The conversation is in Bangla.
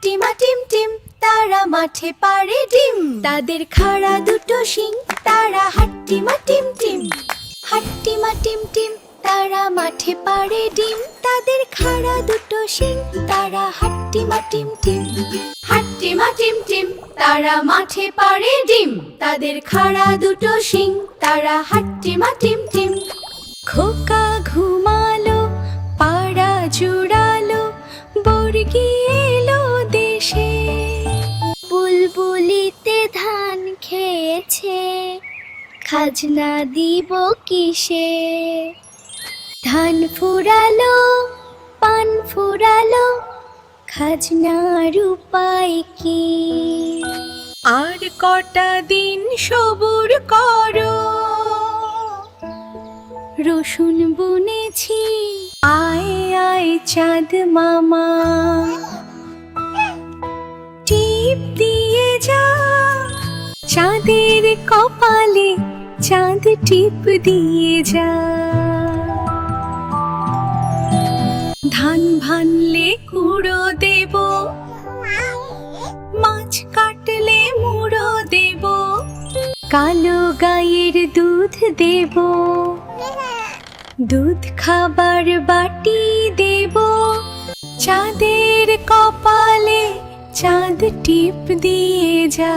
হাট্টিমা টিম টিম, তারা মাঠে পাড়ে ডিম। তাদের খাড়া দুটো শিং, তারা হাট্টিমা টিম টিম। হাট্টিমা টিম টিম, তারা মাঠে পাড়ে ডিম। তাদের খাড়া দুটো শিং, তারা হাট্টিমা টিম টিম। হাট্টিমা টিম টিম, তারা মাঠে পাড়ে ডিম। তাদের খাড়া দুটো শিং, তারা হাট্টিমা টিম টিম। খোকা ঘুমালো, পাড়া জুড়ালো, বর্গি এলো দেশে। বুলবুলিতে ধান খেয়েছে, খাজনা দিব কিসে? ধান ফুরালো, পান ফুরালো, খাজনার উপায় কি? আর কটা দিন সবুর করো, রসুন বুনেছি, আয় আয় চাঁদ মামা। টিপ দিয়ে যা চাঁদের কপালে, চাঁদ টিপ দিয়ে যা। ধান ভানলে কুড়ো দেব, মাছ কাটলে মুড়ো দেব, কালো গায়ের দুধ দেব, দুধ খাবার বাটি দেব। চাঁদের কপালে চাঁদ টিপ দিয়ে যা।